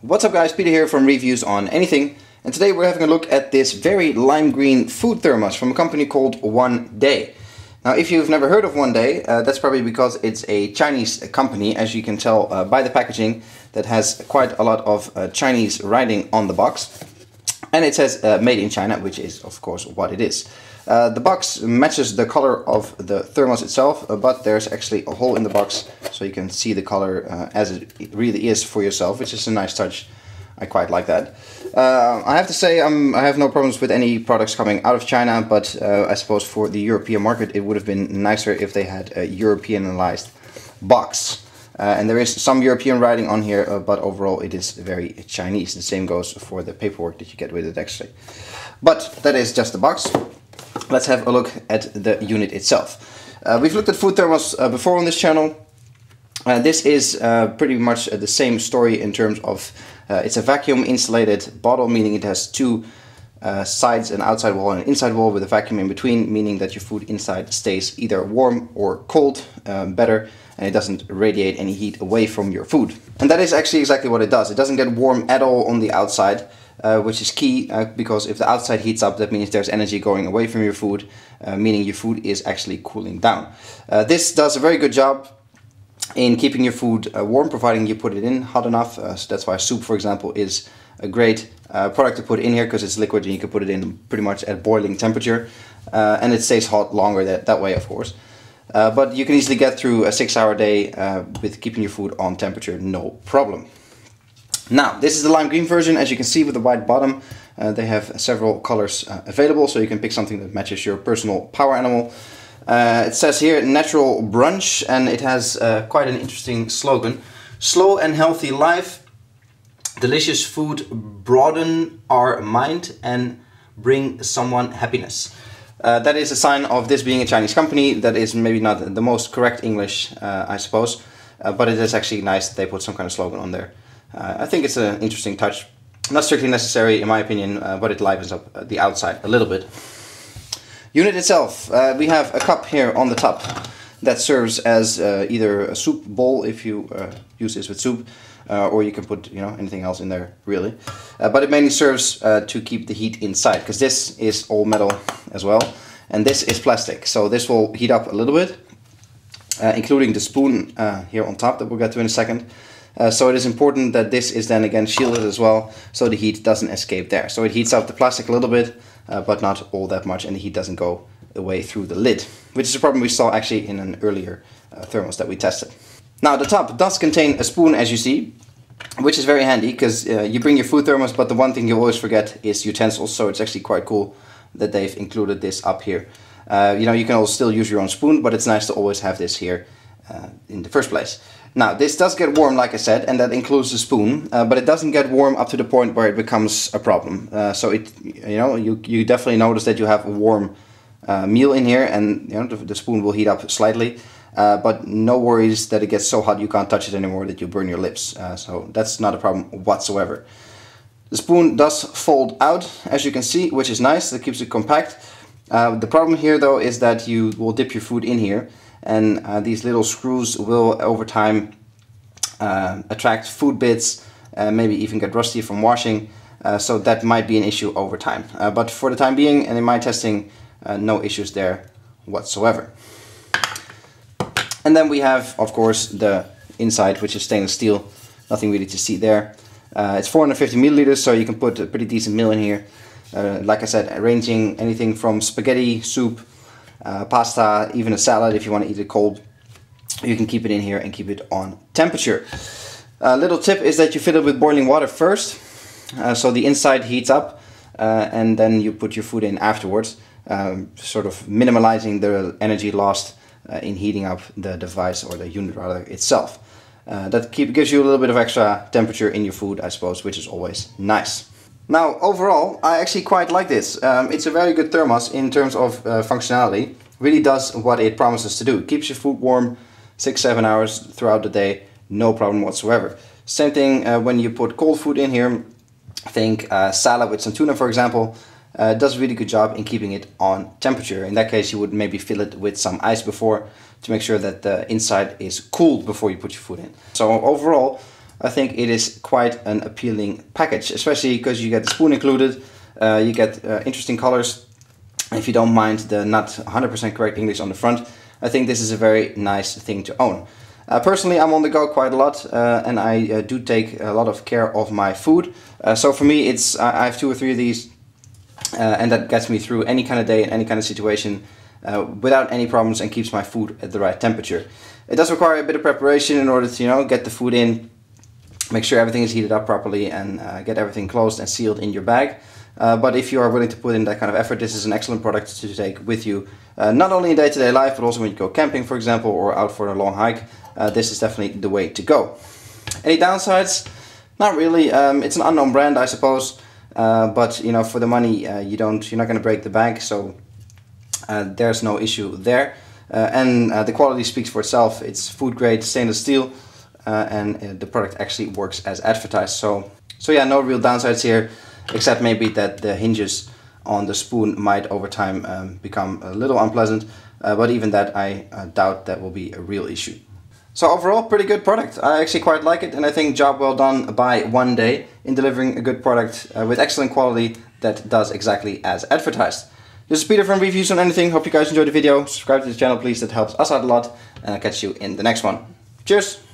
What's up guys, Peter here from Reviews on Anything, and today we're having a look at this very lime green food thermos from a company called ONEDAY. Now if you've never heard of ONEDAY, that's probably because it's a Chinese company, as you can tell by the packaging, that has quite a lot of Chinese writing on the box. And it says made in China, which is of course what it is. The box matches the color of the thermos itself, but there's actually a hole in the box so you can see the color as it really is for yourself, which is a nice touch. I quite like that. I have to say I have no problems with any products coming out of China, but I suppose for the European market it would have been nicer if they had a Europeanized box. And there is some European writing on here, but overall it is very Chinese. The same goes for the paperwork that you get with it actually. But that is just the box. Let's have a look at the unit itself. We've looked at food thermos before on this channel. This is pretty much the same story in terms of it's a vacuum insulated bottle, meaning it has two sides, an outside wall and an inside wall with a vacuum in between, meaning that your food inside stays either warm or cold better, and it doesn't radiate any heat away from your food. And that is actually exactly what it does. It doesn't get warm at all on the outside, which is key because if the outside heats up, that means there's energy going away from your food, meaning your food is actually cooling down. This does a very good job in keeping your food warm, providing you put it in hot enough. So that's why soup, for example, is a great product to put in here, because it's liquid and you can put it in pretty much at boiling temperature, and it stays hot longer that way, of course. But you can easily get through a 6-hour day with keeping your food on temperature, no problem. Now, this is the lime green version, as you can see with the white bottom. They have several colors available, so you can pick something that matches your personal power animal. It says here natural brunch, and it has quite an interesting slogan. Slow and healthy life, delicious food broaden our mind and bring someone happiness. That is a sign of this being a Chinese company. That is maybe not the most correct English, I suppose, but it is actually nice that they put some kind of slogan on there. I think it's an interesting touch. Not strictly necessary in my opinion, but it livens up the outside a little bit. Unit itself, we have a cup here on the top that serves as either a soup bowl if you use this with soup, or you can put anything else in there really. But it mainly serves to keep the heat inside, because this is all metal as well, and this is plastic, so this will heat up a little bit, including the spoon here on top that we'll get to in a second. So it is important that this is then again shielded as well, so the heat doesn't escape there. So it heats up the plastic a little bit, but not all that much, and the heat doesn't go away through the lid, which is a problem we saw actually in an earlier thermos that we tested. Now the top does contain a spoon, as you see, which is very handy, because you bring your food thermos, but the one thing you always forget is utensils, so it's actually quite cool that they've included this up here. You can also still use your own spoon, but it's nice to always have this here in the first place. Now this does get warm, like I said, and that includes the spoon, but it doesn't get warm up to the point where it becomes a problem. So you definitely notice that you have a warm meal in here, and the spoon will heat up slightly, but no worries that it gets so hot you can't touch it anymore that you burn your lips. So that's not a problem whatsoever. The spoon does fold out, as you can see, which is nice. That keeps it compact. The problem here though is that you will dip your food in here, and these little screws will over time attract food bits, maybe even get rusty from washing, so that might be an issue over time. But for the time being, and in my testing, no issues there whatsoever. And then we have, of course, the inside, which is stainless steel. Nothing really to see there. It's 450 milliliters, so you can put a pretty decent meal in here. Like I said, ranging anything from spaghetti, soup, pasta, even a salad if you want to eat it cold. You can keep it in here and keep it on temperature. Little tip is that you fill it with boiling water first, so the inside heats up, and then you put your food in afterwards, sort of minimalizing the energy lost in heating up the device, or the unit rather, itself. That gives you a little bit of extra temperature in your food, I suppose, which is always nice. Now overall, I actually quite like this. It's a very good thermos in terms of functionality. Really does what it promises to do. It keeps your food warm 6-7 hours throughout the day, no problem whatsoever. Same thing when you put cold food in here. Think salad with some tuna, for example. Does a really good job in keeping it on temperature. In that case, you would maybe fill it with some ice before, to make sure that the inside is cooled before you put your food in. So overall, I think it is quite an appealing package, especially because you get the spoon included, you get interesting colors. If you don't mind the not 100% correct English on the front, I think this is a very nice thing to own. Personally, I'm on the go quite a lot, and I do take a lot of care of my food. So for me, I have 2 or 3 of these, and that gets me through any kind of day and any kind of situation without any problems, and keeps my food at the right temperature. It does require a bit of preparation in order to, you know, get the food in, make sure everything is heated up properly, and get everything closed and sealed in your bag. But if you are willing to put in that kind of effort, this is an excellent product to take with you, not only in day-to-day life, but also when you go camping, for example, or out for a long hike. This is definitely the way to go. Any downsides? Not really. It's an unknown brand, I suppose, but you know, for the money, you're not going to break the bank, so there's no issue there. And the quality speaks for itself. It's food-grade stainless steel, and the product actually works as advertised. So yeah, no real downsides here, except maybe that the hinges on the spoon might over time become a little unpleasant, but even that I doubt that will be a real issue. So overall, pretty good product. I actually quite like it, and I think job well done by ONEDAY in delivering a good product with excellent quality that does exactly as advertised. This is Peter from Reviews on Anything. Hope you guys enjoyed the video. Subscribe to the channel please, that helps us out a lot, and I'll catch you in the next one. Cheers!